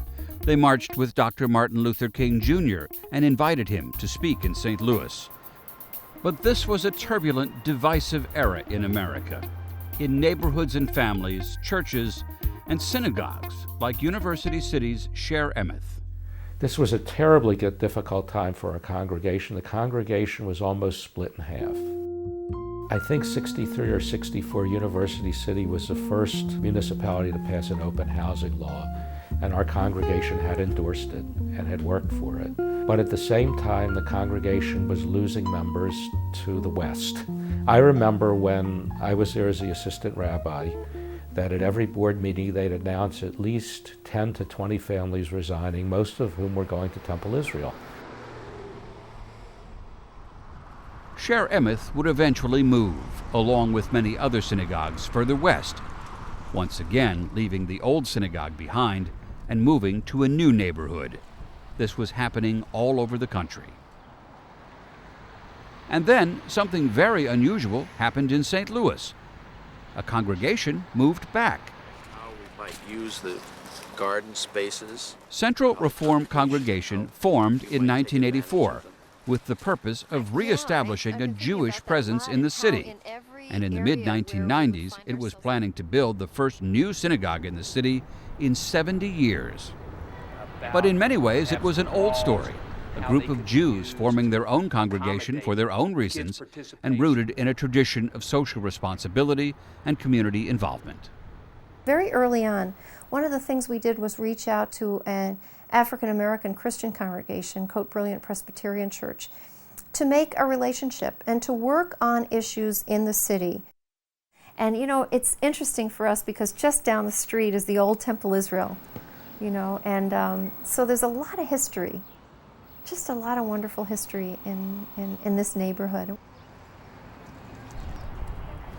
Speaker 2: They marched with Dr. Martin Luther King Jr. and invited him to speak in St. Louis. But this was a turbulent, divisive era in America. In neighborhoods and families, churches, and synagogues like University City's Sher Emeth.
Speaker 10: This was a terribly difficult time for our congregation. The congregation was almost split in half. I think 63 or 64, University City was the first municipality to pass an open housing law, and our congregation had endorsed it and had worked for it. But at the same time, the congregation was losing members to the West. I remember when I was there as the assistant rabbi, that at every board meeting they'd announce at least 10 to 20 families resigning, most of whom were going to Temple Israel.
Speaker 2: Sher Emeth would eventually move, along with many other synagogues further west, once again leaving the old synagogue behind and moving to a new neighborhood. This was happening all over the country. And then something very unusual happened in St. Louis. A congregation moved back.
Speaker 23: How we might use the garden spaces.
Speaker 2: Central Reform Congregation formed in 1984 with the purpose of reestablishing a Jewish presence in the city. And in the mid-1990s, it was planning to build the first new synagogue in the city in 70 years. But in many ways, it was an old story. A group of Jews forming their own congregation for their own reasons and rooted in a tradition of social responsibility and community involvement.
Speaker 24: Very early on, one of the things we did was reach out to an African American Christian congregation, Cote Brilliant Presbyterian Church, to make a relationship and to work on issues in the city. And you know, it's interesting for us because just down the street is the old Temple Israel, you know, and so there's a lot of history. Just a lot of wonderful history in this neighborhood.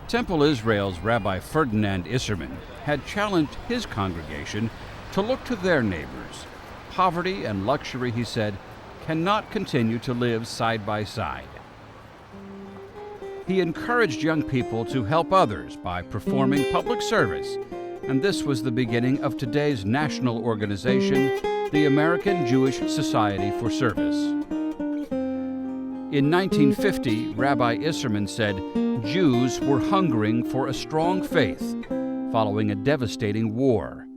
Speaker 2: Temple Israel's Rabbi Ferdinand Isserman had challenged his congregation to look to their neighbors. Poverty and luxury, he said, cannot continue to live side by side. He encouraged young people to help others by performing public service, and this was the beginning of today's national organization, the American Jewish Society for Service. In 1950, Rabbi Isserman said Jews were hungering for a strong faith following a devastating war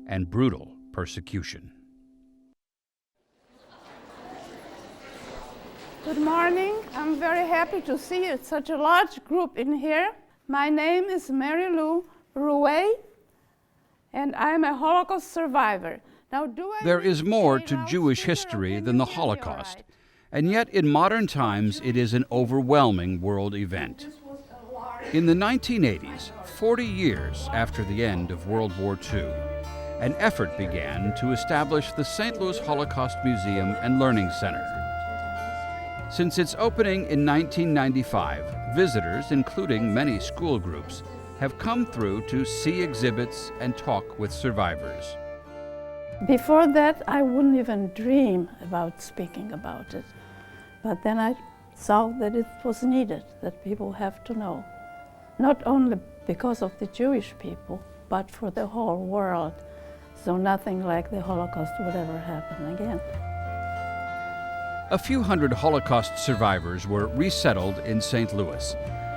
Speaker 2: and brutal persecution.
Speaker 4: Good morning. I'm very happy to see you. It's such a large group in here. My name is Mary Lou Rouet, and I'm a Holocaust survivor. Now,
Speaker 2: there is more to Jewish history than the Holocaust, and yet in modern times it is an overwhelming world event. In the 1980s, 40 years after the end of World War II, an effort began to establish the St. Louis Holocaust Museum and Learning Center. Since its opening in 1995, visitors, including many school groups, have come through to see exhibits and talk with survivors.
Speaker 4: Before that, I wouldn't even dream about speaking about it. But then I saw that it was needed, that people have to know. Not only because of the Jewish people, but for the whole world. So nothing like the Holocaust would ever happen again.
Speaker 2: A few hundred Holocaust survivors were resettled in St. Louis,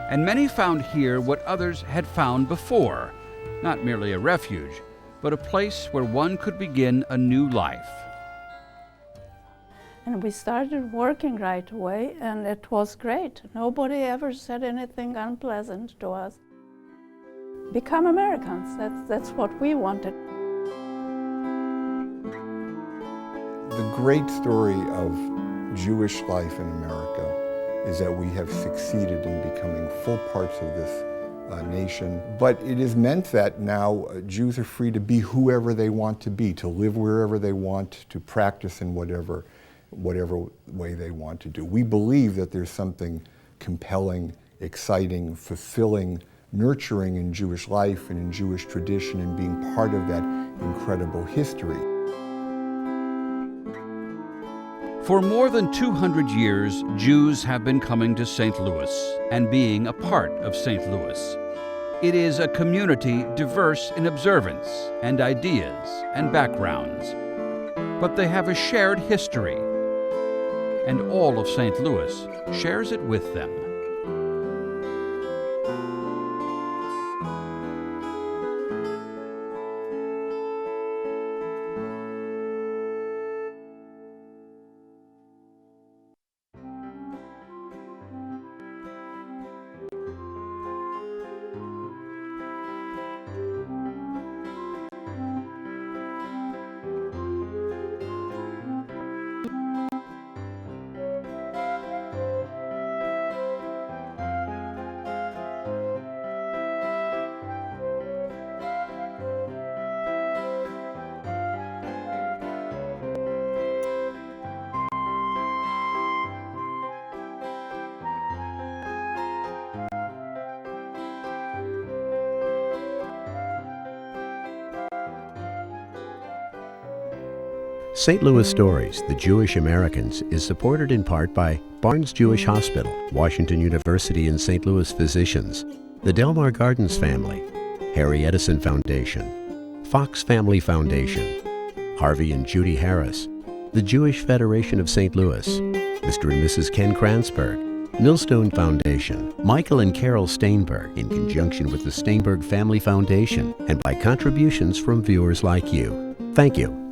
Speaker 2: and many found here what others had found before, not merely a refuge, but a place where one could begin a new life.
Speaker 4: And we started working right away, and it was great. Nobody ever said anything unpleasant to us. Become Americans, that's what we wanted.
Speaker 14: The great story of Jewish life in America is that we have succeeded in becoming full parts of this nation. But it is meant that now Jews are free to be whoever they want to be, to live wherever they want, to practice in whatever way they want to do. We believe that there's something compelling, exciting, fulfilling, nurturing in Jewish life and in Jewish tradition and being part of that incredible history.
Speaker 2: For more than 200 years, Jews have been coming to St. Louis and being a part of St. Louis. It is a community diverse in observance and ideas and backgrounds. But they have a shared history, and all of St. Louis shares it with them.
Speaker 5: St. Louis Stories, The Jewish Americans, is supported in part by Barnes Jewish Hospital, Washington University in St. Louis Physicians, the Delmar Gardens family, Harry Edison Foundation, Fox Family Foundation, Harvey and Judy Harris, the Jewish Federation of St. Louis, Mr. and Mrs. Ken Kranzberg, Millstone Foundation, Michael and Carol Steinberg in conjunction with the Steinberg Family Foundation, and by contributions from viewers like you. Thank you.